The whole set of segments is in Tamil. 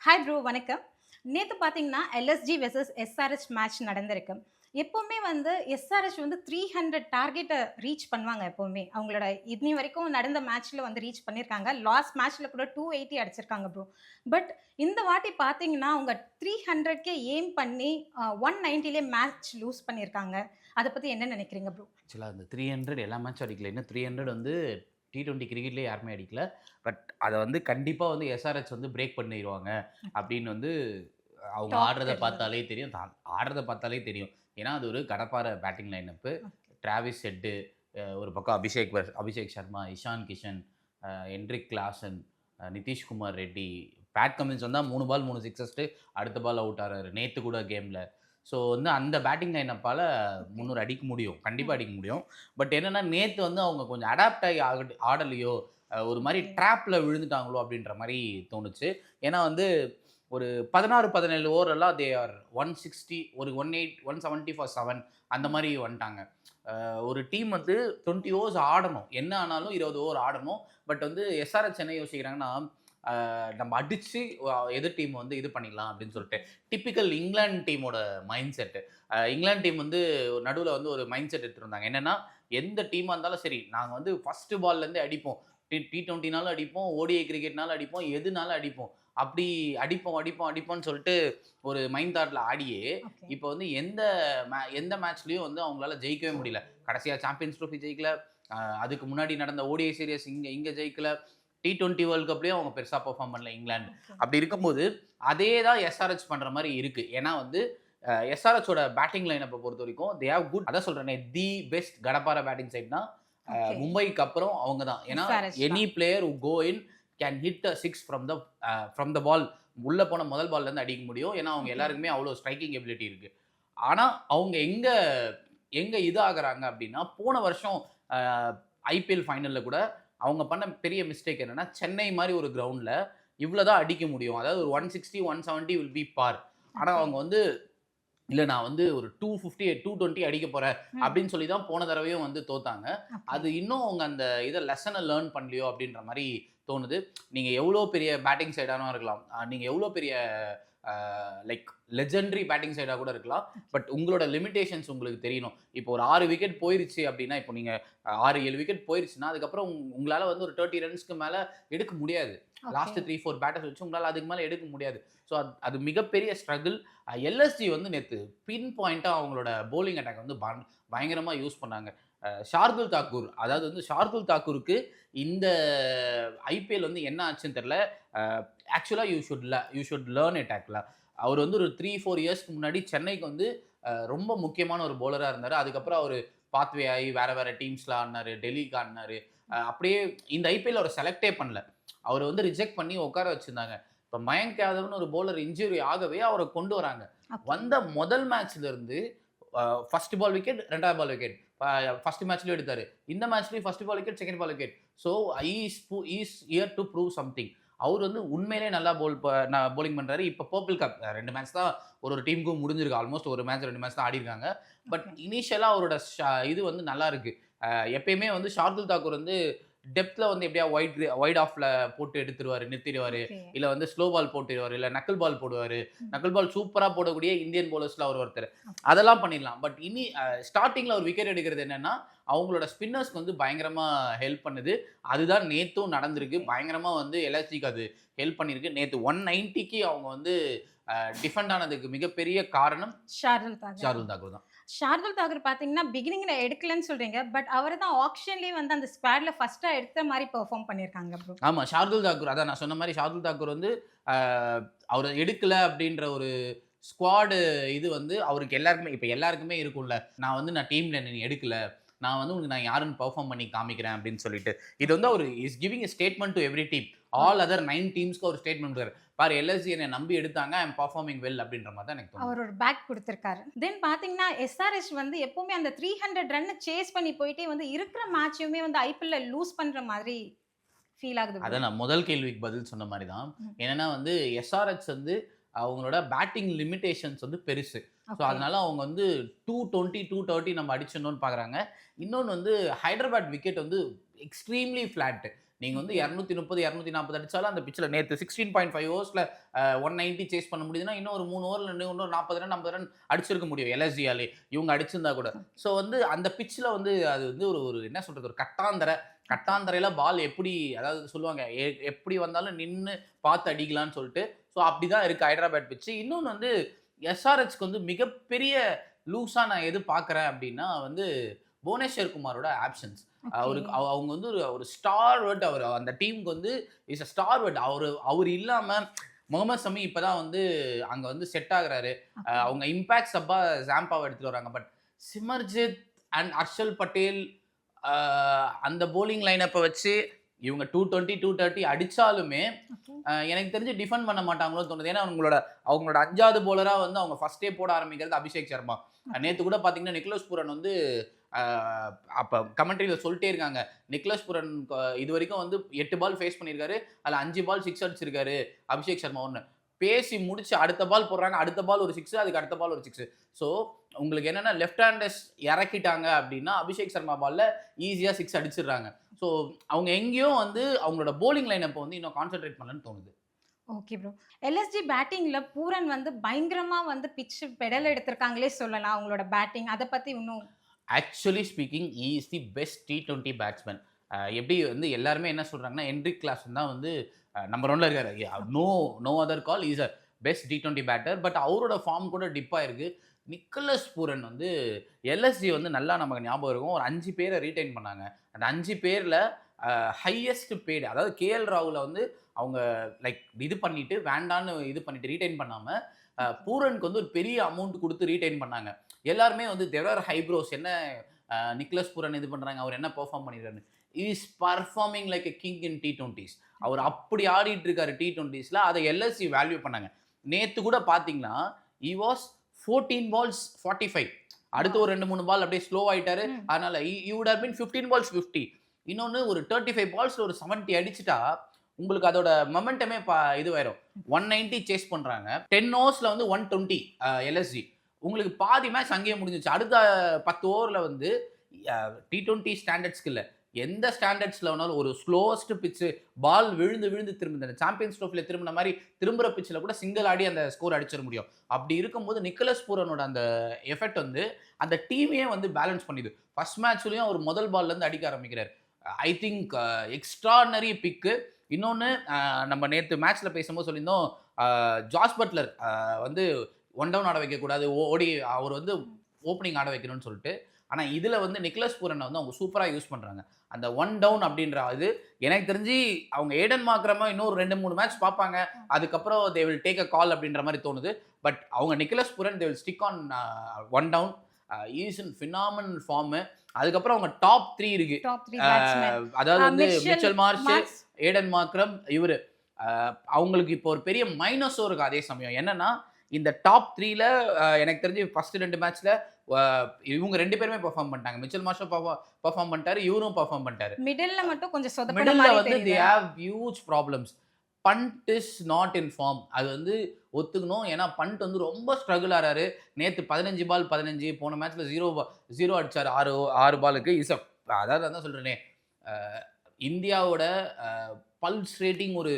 ஹாய் ப்ரோ வணக்கம். நேத்து பார்த்தீங்கன்னா, எல்எஸ்ஜி வெர்சஸ் எஸ்ஆர்எச் மேட்ச் நடந்திருக்கு. எப்பவுமே வந்து எஸ்ஆர்எச் வந்து 300 டார்கெட்ட ரீச் பண்ணுவாங்க எப்பவுமே. அவங்களோட இன்னி வரைக்கும் நடந்த மேட்ச்ல வந்து ரீச் பண்ணியிருக்காங்க. லாஸ்ட் மேட்ச்ல கூட 280 அடிச்சிருக்காங்க ப்ரோ. பட் இந்த வாட்டி பார்த்தீங்கன்னா, அவங்க 300க்கே எய்ம் பண்ணி 190லயே மேட்ச் லூஸ் பண்ணியிருக்காங்க. அத பத்தி என்ன நினைக்கிறீங்க ப்ரோ? ஆக்சுவலா அந்த 300 எல்லா மேட்சும் அடிக்கல. இன்னும் 300 வந்து T20 கிரிக்கெட்லயே யாருமே அடிக்கல. பட் அத வந்து கண்டிப்பா வந்து எஸ்ஆர்எச் வந்து பிரேக் பண்ணிருவாங்க அப்படின்னு வந்து அவங்க டாக் ஆடுறத இருந்தது. பார்த்தாலே தெரியும். ஆடுறத பார்த்தாலே தெரியும். ஏன்னா, அது ஒரு கடப்பார பேட்டிங் லைனப்பு. டிராவிஸ் ஹெட்டு, ஒரு பக்கம் Abhishek Sharma, Ishan Kishan, Heinrich Klaasen, Nitish Kumar Reddy, Pat Cummins வந்தா 3 பால் 3 சிக்ஸர்ஸ்ட்டு அடுத்த பால் அவுட் ஆறாரு. நேத்து கூட கேம்ல. ஸோ வந்து அந்த பேட்டிங் லைனப்பால ஓகே. 300 அடிக்க முடியும். கண்டிப்பா ம். அடிக்க முடியும். பட் என்னன்னா, நேத்து வந்து அவங்க கொஞ்சம் அடாப்ட் ஆகி ஆடலையோ! ஒரு மாரி ஓகே. ட்ராப்ல விழுந்துட்டாங்களோ! அப்டின்ற மாரி தோணுச்சு. ஏன்னா வந்து ஒரு 16, 17 ஓவரெல்லாம் தே ஆர் 160 ஒரு 18 170 ஃபார் 7 அந்த மாரி வந்துட்டாங்க. ஒரு டீம் வந்து 20 ஓவர்ஸ் ஆடணும். என்ன ஆனாலும் 20 ஓவர் ஆடணும். பட் வந்து எஸ்ஆர்எச் என்ன யோசிக்கிறாங்கன்னா, நம்ம அடிச்சு எதிர் டீம் வந்து இது பண்ணிடலாம் அப்படின்னு சொல்லிட்டு. ஓகே. டிப்பிக்கல் இங்கிலாந்து டீமோட மைண்ட் செட். இங்கிலாந்து டீம் வந்து நடுவுல வந்து ஒரு மைண்ட் செட் எடுத்துட்டு இருந்தாங்க. என்னன்னா, எந்த டீமா இருந்தாலும் சரி, நாங்க வந்து ஃபர்ஸ்ட் பால்ல இருந்தே அடிப்போம். T20னாலும் அடிப்போம், ஓடிஐ கிரிக்கெட்னாலும் அடிப்போம், எதுனாலும் அடிப்போம். அப்படி அடிப்போம்ன்னு சொல்லிட்டு ஒரு மைண்ட் தாட்ல ஆடியே, ஓகே. இப்ப வந்து எந்த மேட்ச்லயும் வந்து அவங்களால ஜெயிக்கவே முடியல. கடைசியா சாம்பியன்ஸ் ட்ரோஃபி ஜெயிக்கல. அதுக்கு முன்னாடி நடந்த ஓடிஐ சீரிஸ் இங்க இங்க ஜெயிக்கல. T20 வேர்ல்ட் கப்லயும் அவங்க பெருசா பெர்ஃபார்ம் பண்ணல இங்கிலாந்து. ஓகே. அப்படி இருக்கும்போது, அதே தான் எஸ்ஆர்எச் பண்ற மாரி இருக்கு. ஏன்னா வந்து எஸ்ஆர்எச்சோட பேட்டிங் லைனப்ப பொறுத்தவரைக்கும், தே ஹேவ் குட் அதான் சொல்றேனே, தி பெஸ்ட் கடப்பார பேட்டிங் சைட்னா ஓகே. மும்பைக்கு அப்புறம் அவங்க தான். ஏன்னா, எஸ்ஆர்எச் எனி தான். Player who go in can hit a 6 from the ball. உள்ள போன முதல் பால்ல இருந்து அடிக்க முடியும். ஏன்னா, அவங்க ஓகே. எல்லாருக்குமே அவ்வளோ ஸ்ட்ரைக்கிங் எபிலிட்டி இருக்கு. ஆனா, அவங்க எங்க எங்க இது ஆகுறாங்க அப்டின்னா, போன வருஷம் அ ஐபிஎல் ஃபைனல்ல கூட அவங்க பண்ண பெரிய மிஸ்டேக் என்னன்னா, சென்னை மாரி ஒரு கிரவுண்ட்ல இவ்ளோ தான் அடிக்க முடியும். அதாவது ஒரு 160, 170 வில் பி பார். ஆனா, ஓகே. அவங்க வந்து இல்ல நான் வந்து ஒரு 250, 220 அடிக்க போறேன் ம். அப்படின்னு சொல்லி தான் போன தடவையும் வந்து தோத்தாங்க. ஓகே. அது இன்னும் அவங்க அந்த லெசன லேர்ன் பண்ணலையோ அப்படின்ற மாரி தோணுது. நீங்க எவ்வளோ பெரிய பேட்டிங் சைடானும் இருக்கலாம். நீங்க எவ்வளோ பெரிய அ லைக் லெஜெண்டரி பேட்டிங் சைடா கூட இருக்கலாம். பட் உங்களோட லிமிட்டேஷன்ஸ் உங்களுக்கு தெரியணும். இப்போ ஒரு 6 விக்கெட் போயிருச்சு அப்படின்னா, இப்போ நீங்க 6, 7 விக்கெட் போயிருச்சுன்னா, அதுக்கப்புறம் உங்களால வந்து ஒரு 30 ரன்ஸ்க்கு மேல எடுக்க முடியாது. ஓகே. லாஸ்ட் 3, 4 பேட்டர்ஸ் வச்சு உங்களால அதுக்கு மேல எடுக்க முடியாது. ஸோ அது மிகப்பெரிய ஸ்ட்ரகிள். எல்எஸ்ஜி வந்து நேத்து பின் பாயிண்ட்டா அவங்களோட பவுலிங் அட்டாக் வந்து பயங்கரமா யூஸ் பண்ணாங்க. ஷார்துல் தாக்கூர் அதாவது வந்து ஷார்துல் தாக்கூருக்கு இந்த ஐபிஎல் வந்து என்ன ஆச்சுன்னு தெரியல. அ ஆக்சுவலா யூ ஷுட் லேர்ன் இட் ஆக்சுவலா. அவர் வந்து ஒரு 3, 4 இயர்ஸ்க்கு முன்னாடி சென்னைக்கு வந்து ரொம்ப முக்கியமான ஒரு பவுலரா இருந்தாரு. அதுக்கப்புறம் அவரு பாத்வே ஆயி வேற வேற டீம்ஸ்ல ஆடுனாரு. டெல்லிக்கு ஆடுனாரு. அப்படியே இந்த ஐபிஎல் அவர செலக்டே பண்ணல. அவர வந்து ரிஜெக்ட் பண்ணி உட்கார வச்சிருந்தாங்க. இப்ப மயங்க் யாதவ்னு ஒரு பவுலர் இன்ஜூரி ஆகவே அவர கொண்டு வராங்க. ஓகே. வந்த முதல் மேட்ச்ல இருந்து ஃபர்ஸ்ட் பால் விக்கெட், 2வது பால் விக்கெட். ஃபர்ஸ்ட் மேட்ச்லயும் எடுத்தாரு. இந்த மேட்ச்லயும் first ball wicket, second ball wicket. So is here to prove something. அவரு வந்து உண்மையிலேயே நல்லா பவுலிங் பண்றாரு. இப்ப பர்பிள் கப் 2 மேட்ச் தான் ஒரு ஒரு டீமுக்கும் முடிஞ்சிருக்கு. ஆல்மோஸ்ட் 1 மேட்ச் 2 மேட்ச் தான் ஆடியிருக்காங்க. But okay. இனிஷியலா அவரோட இது வந்து நல்லா இருக்கு. எப்பயுமே வந்து ஷார்துல் தாக்கூர் வந்து டெப்த்ல வந்து எப்படியா வைட் ஆஃப்ல போட்டு எடுத்துருவாரு, நிறுத்திருவாரு. ஓகே. இல்ல வந்து ஸ்லோ பால் போட்டுருவாரு. இல்ல நக்கிள் பால் போடுவாரு. ம். நக்கிள் பால் சூப்பரா போடக்கூடிய இந்தியன் பவுலர்ஸ்ல அவர் ஒருத்தர். ஓகே. அதெல்லாம் பண்ணிடலாம். பட் இனி ஸ்டார்ட்டிங்ல ஒரு விக்கெட் எடுக்கிறது என்னன்னா, அவங்களோட ஸ்பின்னர்ஸ்க்கு வந்து பயங்கரமா ஹெல்ப் பண்ணுது. அதுதான் நேத்தும் நடந்திருக்கு. ஓகே. பயங்கரமா வந்து எல்எஸ்ஜிக்கு அது ஹெல்ப் பண்ணியிருக்கு. நேத்து 190க்கு அவங்க வந்து டிஃபெண்ட் ஆனதுக்கு மிகப்பெரிய காரணம் ஷார்துல் தாகூர். ஷாருல் தாக்கூர் தான். ஷார்துல் தாகூர் பார்த்தீங்கன்னா, பிகினிங்ல எடுக்கலன்னு சொல்றீங்க. பட் அவரு தான் ஆக்ஷன்லயே வந்து அந்த ஸ்குவாட்ல ஃபர்ஸ்ட்டா எடுத்த மாரி பெர்ஃபார்ம் பண்ணியிருக்காங்க ப்ரோ. ஆமா. ஷார்துல் தாக்கூர் அதான் நான் சொன்ன மாரி ஷார்துல் தாக்கூர் வந்து அ அவர எடுக்கல அப்டின்ற ஒரு ஸ்குவாடு இது வந்து அவருக்கு எல்லாருக்குமே இருக்கும்ல. நான் டீம்ல நீ எடுக்கல. நான் வந்து உனக்கு நான் யாருன்னு பெர்ஃபார்ம் பண்ணி காமிக்கிறேன் அப்டின்னு சொல்லிட்டு. இது வந்து ஓகே. அவரு is giving a statement to every team. Okay. All other 9 டீம்ஸ்க்கு ஒரு ஸ்டேட்மெண்ட் குடுக்குறாரு. பாரு எல்எஸ்ஜி என்னைய நம்பி எடுத்தாங்க. ஐ அம் பெர்ஃபார்மிங் வெல் அப்டின்ற மாரி தான் எனக்கு தோணுது. அவர் ஒரு பேக் குடுத்திருக்காரு. தென் பார்த்தீங்கன்னா, எஸ்ஆர்எச் வந்து எப்பவுமே அந்த 300 ரன்ன சேஸ் பண்ணி போயிட்டே வந்து இருக்கிற மேட்சயுமே வந்து ஐபிஎல்ல லூஸ் பண்ற மாதிரி ஃபீல் ஆகுது ப்ரோ. அதான் நான் முதல் கேள்விக்கு பதில் சொன்ன மாரி தான். ம். என்னன்னா வந்து எஸ்ஆர்எச் வந்து அவங்களோட பேட்டிங் லிமிட்டேஷன்ஸ் வந்து பெருசு. So okay. அதனால அவங்க வந்து 220, 230 நம்ம அடிச்சிடணும்னு பார்க்குறாங்க. இன்னொன்னு வந்து ஹைதராபாத் விக்கெட் வந்து எக்ஸ்ட்ரீம்லி ஃப்ளாட். நீங்க வந்து ஓகே. 230 240 அடிச்சாலும் அந்த பிட்ச்ல நேத்து 16.5 ஓவர்ஸ்ல 190 சேஸ் பண்ண முடியுதுன்னா இன்னும் ஒரு 3 ஓவர்ல இன்னொரு 40 ரன் 50 ரன் அடிச்சிருக்க முடியும் எல்எஸ்ஜியாலே இவங்க அடிச்சிருந்தா கூட. ஸோ வந்து அந்த பிட்ச்ல வந்து அது வந்து ஒரு ஒரு என்ன சொல்றது ஒரு கட்டாந்தரையில பால் எப்படி அதாவது சொல்லுவாங்க எப்படி வந்தாலும் நின்னு பார்த்து அடிக்கலாம்னு சொல்லிட்டு. ஸோ அப்படிதான் இருக்கு ஹைதராபாத் பிட்ச். இன்னொன்னு வந்து எஸ்ஆர்ஹெச்க்கு வந்து மிகப்பெரிய லூஸா நான் எது பார்க்குறேன் அப்படின்னா வந்து புவனேஸ்வர் குமாரோட ஆப்ஷன்ஸ். ஓகே. அவருக்கு அவங்க வந்து ஒரு ஸ்டார்வர்ட் அவர் அந்த டீமுக்கு வந்து இஸ் அ ஸ்டார்வர்ட். அவர் இல்லாம முகமது சமி இப்பதான் வந்து அங்க வந்து செட் ஆகுறாரு. ஓகே. அவங்க இம்பாக்ட் சப்பா ஜாம்பாவை எடுத்துட்டு வராங்க. பட் சிமர்ஜித் அண்ட் ஹர்ஷல் பட்டேல் அந்த போலிங் லைனப்பை வச்சு இவங்க 220 230 அடிச்சாலுமே ஓகே. எனக்கு தெரிஞ்சு டிஃபெண்ட் பண்ண மாட்டாங்களோ தோணுது. ஏன்னா அவங்களோட 5வது போலரா வந்து அவங்க ஃபர்ஸ்டே போட ஆரம்பிக்கிறது அபிஷேக் சர்மா. நேத்து கூட பாத்தீங்கன்னா நிக்கோலஸ் பூரன் வந்து அப்ப கமெண்ட்ரியில சொல்லிட்டே இருக்காங்க. நிக்கோலஸ் பூரன் இதுவரைக்கும் வந்து 8 பால் ஃபேஸ் பண்ணியிருக்காரு. அதுல 5 பால் 6 அடிச்சிருக்காரு அபிஷேக் சர்மா ஒண்ணு. பேசி முடிச்சு அடுத்த பால் போடுறாங்க. அடுத்த பால் ஒரு 6 அதுக்கு அடுத்த பால் ஒரு 6. ஸோ உங்களுக்கு என்னன்னா லெஃப்ட் ஹேண்டர்ஸ் இறக்கிட்டாங்க அப்படின்னா அபிஷேக் சர்மா பால்ல ஈஸியா 6 அடிச்சிடுறாங்க. ஸோ அவங்க எங்கேயோ வந்து அவங்களோட போலிங் லைனப்ப வந்து இன்னும் கான்சென்ட்ரேட் பண்ணலன்னு தோணுது. Okay bro. எல்எஸ்ஜி பேட்டிங்ல பூரன் வந்து பயங்கரமா வந்து பிட்ச் பெடல் எடுத்திருக்காங்களே சொல்லலாம். அவங்களோட பேட்டிங் அத பத்தி இன்னும் actually speaking he is the best T20 batsman. எப்படி வந்து எல்லாருமே என்ன சொல்றாங்கன்னா ஹென்ரிக் கிளாசன் தான் வந்து நம்பர் 1ல இருக்காரு. No other call is a best T20 batter. But அவரோட ஃபார்ம் கூட டிப் ஆயிருக்கு. நிக்கோலஸ் பூரன் வந்து எல்எஸ்ஜி வந்து நல்லா நமக்கு ஞாபகம் இருக்கும். ஒரு 5 பேரை ரீடைன் பண்ணாங்க. அந்த 5 பேர்ல ஹையஸ்ட் பெய்டு அதாவது கேஎல் ராகுல வந்து அவங்க லைக் இது பண்ணிட்டு வேண்டான்னு இது பண்ணிட்டு ரீடைன் பண்ணாம பூரனுக்கு வந்து ஒரு பெரிய அமௌண்ட் கொடுத்து ரீடைன் பண்ணாங்க. எல்லாருமே வந்து தேர் ஹைப்ரோஸ் என்ன நிக்கோலஸ் பூரன் இது பண்றாங்க அவர் என்ன பெர்ஃபார்ம் பண்ணிருக்காரு is performing like a king in T20s. அவர் அப்படி ஆடிட்டு இருக்காரு T20sல. அதை எல்எஸ்சி வேல்யூ பண்ணாங்க. நேத்து கூட பாத்தீங்கன்னா he was 14 balls 45. அடுத்து ஒரு 2 3 பால் அப்படியே ஸ்லோ ஆயிட்டாரு. அதனால he would have been 15 balls 50. இன்னொன்னு ஒரு 35 பால்ஸ்ல ஒரு 70 அடிச்சிட்டா உங்களுக்கு அதோட மொமெண்டமே இதுவாயிரும். 190 சேஸ் பண்றாங்க. 10 ஓவர்ஸ்ல வந்து 120 எல்எஸ்ஜி. உங்களுக்கு பாதி மேட்ச் அங்கேயே முடிஞ்சிச்சு. அடுத்த 10 ஓவர்ல வந்து T20 ஸ்டாண்டர்ட்ஸ்க்கு இல்ல எந்த ஸ்டாண்டர்ட்ஸ்ல வேணாலும் ஒரு ஸ்லோவஸ்ட் பிட்ச் பால் விழுந்து விழுந்து திரும்ப சாம்பியன்ஸ் ட்ரோஃபில திரும்பின மாதிரி திரும்புற பிட்ச்ல கூட சிங்கிள் ஆடி அந்த ஸ்கோர் அடிச்சிட முடியும். அப்படி இருக்கும்போது நிக்கோலஸ் பூரனோட அந்த எஃபெக்ட் வந்து அந்த டீமையே வந்து பேலன்ஸ் பண்ணிது. ஃபர்ஸ்ட் மேட்ச்லயும் அவர் முதல் பால்ல இருந்து அடிக்க ஆரம்பிக்கிறார். ஐ திங்க் எக்ஸ்ட்ரானரி பிக்கு. இன்னொன்னு நம்ம நேத்து மேட்ச்ல பேசும்போது சொல்லியிருந்தோம் ஜாஸ் பட்லர் வந்து ஒன் டவுன் ஆட வைக்கக்கூடாது ஓடி அவர் வந்து ஓப்பனிங் ஆட வைக்கணும்னு சொல்லிட்டு. ஆனால் இதில் வந்து நிக்கோலஸ் பூரனை வந்து அவங்க சூப்பராக யூஸ் பண்ணுறாங்க. அந்த ஒன் டவுன் அப்படின்ற இது எனக்கு தெரிஞ்சு அவங்க ஏடன் மார்க்ரமா இன்னொரு 2 3 மேட்ச் பார்ப்பாங்க. அதுக்கப்புறம் தே வில் டேக் அ கால் அப்படின்ற மாதிரி தோணுது. பட் அவங்க Nicholas Pooran they will stick on one down. Is in phenomenal form. அதுக்கப்புறம் அவங்க டாப் 3 இருக்கு. அதாவது வந்து மிச்சல் மார்ஷ், ஏடன் மார்க்ரம் இவரு அவங்களுக்கு இப்போ ஒரு பெரிய மைனஸும் இருக்கு. அதே சமயம் என்னன்னா இந்த டாப் 3ல எனக்கு தெரிஞ்சு ஃபர்ஸ்ட் 2 மேட்ச்ல இவங்க 2 பேருமே பெர்ஃபார்ம் பண்ணிட்டாங்க. மிச்சல் மார்ஷ் பெர்ஃபார்ம் பண்ணிட்டாரு, இவரும் பெர்ஃபார்ம் பண்ணிட்டாரு. மிடில்ல மட்டும் கொஞ்சம் சொதப்பன மிடில்ல மாதிரி வந்து தெரியுது. they have huge problems. Pant is not in form. அது வந்து ஒத்துக்கணும். ஏன்னா பண்ட் வந்து ரொம்ப ஸ்ட்ரகிள் ஆறாரு. நேத்து 15 பால் 15 போன மேட்ச்ல 0 அடிச்சாரு 6 பாலுக்கு. அதாவது அதான் சொல்றேனே இந்தியாவோட பல்ஸ் ரேட்டிங் ஒரு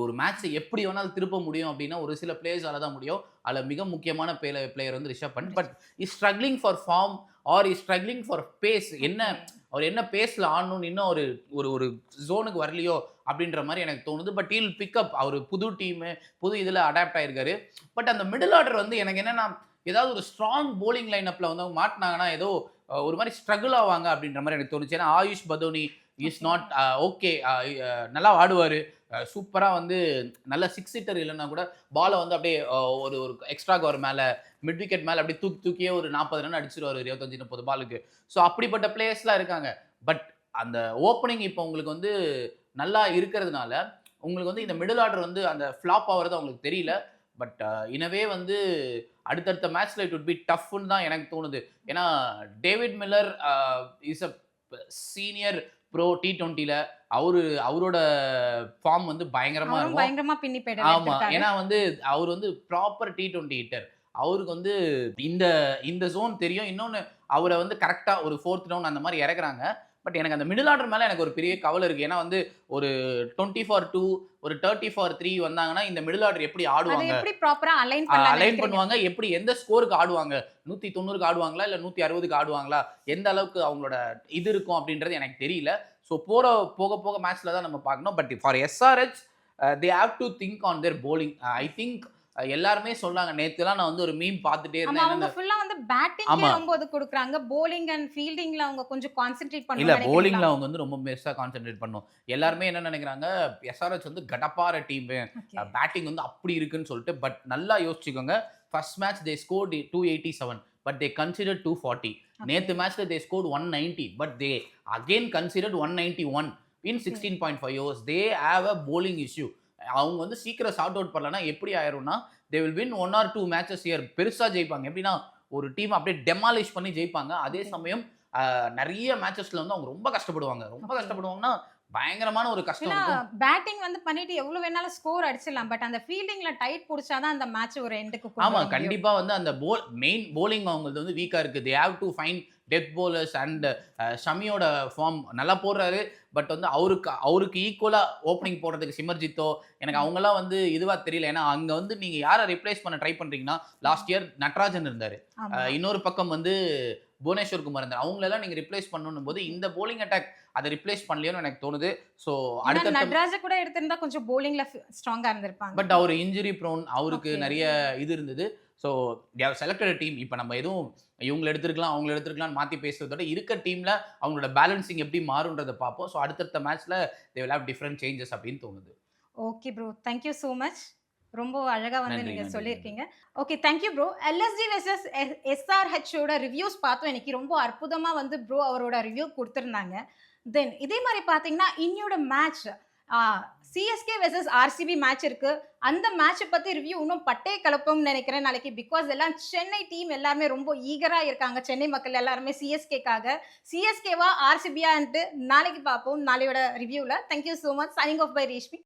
ஒரு மேட்சை எப்படி வேணாலும் திருப்ப முடியும் அப்படின்னா ஒரு சில பிளேயர்ஸால தான் முடியும். அதில் மிக முக்கியமான பிளேயர் வந்து Rishabh Pant. But is struggling for form or is struggling for pace. அவர் என்ன பேஸில் ஆடணும்னு இன்னும் ஒரு ஜோனுக்கு வரலையோ அப்படின்ற மாதிரி எனக்கு தோணுது. பட் ஹீல் பிக்கப் அவர் புது டீமு புது இதில் அடாப்ட் ஆயிருக்காரு. பட் அந்த மிடில் ஆர்டர் வந்து எனக்கு என்னன்னா ஏதாவது ஒரு ஸ்ட்ராங் போலிங் லைனப்பில் வந்து அவங்க மாட்டினாங்கன்னா ஏதோ ஒரு மாதிரி ஸ்ட்ரகிள் ஆவாங்க அப்படின்ற மாதிரி எனக்கு தோணுச்சு. ஏன்னா AYUSH Badoni is not okay. நல்லா ஆடுவார் சூப்பராக வந்து நல்ல 6 ஹிட்டர் இல்லைன்னா கூட பாலை வந்து அப்படியே ஒரு எக்ஸ்ட்ரா கவர் மேலே மிட் விக்கெட் மேலே அப்படியே தூக்கியே ஒரு 40 ரன் அடிச்சிருவார் 25-30 பாலுக்கு. ஸோ அப்படிப்பட்ட பிளேயர்ஸ்லாம் இருக்காங்க. பட் அந்த ஓப்பனிங் இப்போ உங்களுக்கு வந்து நல்லா இருக்கிறதுனால உங்களுக்கு வந்து இந்த மிடில் ஆர்டர் வந்து அந்த ஃப்ளாப் ஆகிறது அவங்களுக்கு தெரியல. பட் இனவே வந்து அடுத்தடுத்த மேட்ச்ல இட் வுட் பி டஃப்னு தான் எனக்கு தோணுது. ஏன்னா David Miller is a senior pro T20ல அவரோட ஃபார்ம் வந்து பயங்கரமா இருக்கும். பயங்கரமா பின்னி பெடல் ஆமா. எடுத்துட்டாரு. ஏன்னா வந்து அவர் வந்து ப்ராப்பர் T20 ஹிட்டர். அவருக்கு வந்து இந்த ஜோன் தெரியும். இன்னொன்னு அவரை வந்து கரெக்டா ஒரு 4th டவுன் அந்த மாதிரி இறக்குறாங்க. பட் எனக்கு அந்த மிடில் ஆர்டர் மேல எனக்கு ஒரு பெரிய கவலை இருக்கு. ஏன்னா வந்து ஒரு 20-2 ஒரு 30-3 வந்தாங்கன்னா இந்த மிடில் ஆர்டர் எப்படி அத ஆடுவாங்க? எப்படி ப்ராப்பரா அலைன் பண்ணலாம்னு அலைன் நினைக்கிறீங்க? பண்ணுவாங்க. எப்படி எந்த ஸ்கோருக்கு ஆடுவாங்க? 190க்கு ஆடுவாங்களா? இல்ல 160க்கு ஆடுவாங்களா? எந்த அளவுக்கு அவங்களோட இது இருக்கும் அப்படின்றது எனக்கு தெரியல. ஸோ போக போக மேட்ச்ல தான் நம்ம பார்க்கணும். But for SRH they have to think on their bowling. I think எல்லாருமே சொன்னாங்க. நேத்துலாம் நான் வந்து ஒரு மீம் பார்த்துட்டே ஆமா, இருந்தேன். அவங்க என்னன்னு ஃபுல்லா வந்து பேட்டிங்கே ஆமா. ரொம்ப இது குடுக்குறாங்க. bowling அண்ட் ஃபீல்டிங்ல அவங்க கொஞ்சம் கான்சன்ட்ரேட் இல்ல பண்ணணும்னு நினைக்கிறீங்களா? போலிங்ல அவங்க வந்து ரொம்ப பெருசா கான்சன்ட்ரேட் பண்ணணும். எல்லாருமே என்ன நினைக்கிறாங்க, எஸ்ஆர்ஹெச் வந்து கடப்பார டீமு. ஓகே. பேட்டிங் வந்து அப்படி இருக்குன்னு சொல்லிட்டு. பட் நல்லா யோசிச்சுக்கோங்க. First match they scored 287 but they considered 240. நேத்து மேட்ச்ல they scored 190 but they again considered 191 in 16.5 overs. They have a bowling issue. அவங்க வந்து சீக்கிரம் சார்ட் அவுட் பண்ணலனா எப்படி ஆயிரும்னா, they will win 1 or 2 matches here. பெருசா ஜெயிப்பாங்க. எப்படின்னா ஒரு டீம் அப்படியே டெமாலிஷ் பண்ணி ஜெயிப்பாங்க. அதே சமயம் நெறைய மேட்சஸ்ல வந்து அவங்க ரொம்ப கஷ்டப்படுவாங்க. ரொம்ப ஓகே. கஷ்டப்படுவாங்கன்னா, பயங்கரமான ஒரு கஷ்டம் ஏன்னா இருக்கும். பேட்டிங் வந்து பண்ணிட்டு எவ்வளவு வேணாலும் ஸ்கோர் அடிச்சிடலாம். பட் அந்த ஃபீல்டிங்ல டைட் புடிச்சா தான் அந்த மேட்ச் ஒரு எண்டுக்கு கொண்டு ஆமா. வர முடியும். கண்டிப்பா வந்து அந்த மெயின் போலிங் அவங்களது வந்து வீக்கா இருக்கு. They have to find death bowlers and ஷமியோட ஃபார்ம் நல்லா போடுறாரு. பட் வந்து அவருக்கு ஈக்குவலா ஓப்பனிங் போடுறதுக்கு சிமர்ஜித்தோ, எனக்கு அவங்கலாம் வந்து இதுவா தெரியல. ஏன்னா அங்க வந்து நீங்க யார ரிப்ளேஸ் பண்ண ட்ரை பண்றீங்கன்னா, லாஸ்ட் இயர் நட்ராஜன் இருந்தாரு. ஆமா. இன்னொரு பக்கம் வந்து புவனேஸ்வர் குமார் இருந்தார். அவங்களெல்லாம் நீங்க ரிப்ளேஸ் பண்ணணும்னும் போது இந்த போலிங் அட்டாக் அத ரிப்ளேஸ் பண்ணலையோன்னு எனக்கு தோணுது. ஸோ ஏன்னா அடுத்தடுத்த நட்ராஜ கூட எடுத்திருந்தா கொஞ்சம் bowlingல ஸ்ட்ராங்கா இருந்திருப்பாங்க. பட் அவர் இன்ஜுரி ப்ரோன். அவருக்கு ஓகே. நெறைய இது இருந்தது. So they have selected a team. இப்ப நம்ம எதுவும் இவங்கள எடுத்திருக்கலாம், அவங்கள எடுத்திருக்கலாம்னு மாத்தி பேசுறத விட, இருக்க டீம்ல அவங்களோட பேலன்சிங் எப்படி மாறும்ன்றத பார்ப்போம். ஸோ அடுத்தடுத்த மேட்ச்ல they will have different changes அப்படின்னு தோணுது. Okay bro. Thank you so much. ரொம்ப அழகா வந்து நன்றி, நீங்க நன்றி, சொல்லியிருக்கீங்க. Okay, thank you bro. LSG versus SRH ஓட ரிவ்யூஸ் பார்த்தோம். இன்னைக்கு ரொம்ப அற்புதமா வந்து ப்ரோ அவரோட ரிவ்யூ குடுத்திருந்தாங்க. தென் இதே மாரி பார்த்தீங்கன்னா, இன்னியோட match CSK versus RCB match இருக்கு. அந்த மேட்ச பத்தி ரிவ்யூ இன்னும் பட்டே கலப்பும்னு நினைக்கிறேன் நாளைக்கு. பிகாஸ் எல்லாம் சென்னை டீம் எல்லாருமே ரொம்ப ஈகரா இருக்காங்க. சென்னை மக்கள் எல்லாருமே சிஎஸ்கேக்காக. சிஎஸ்கேவா ஆர்சிபியான்ட்டு நாளைக்கு பார்ப்போம். நாளையோட ரிவ்யூல. Thank you so much. Signing off by Reshmi.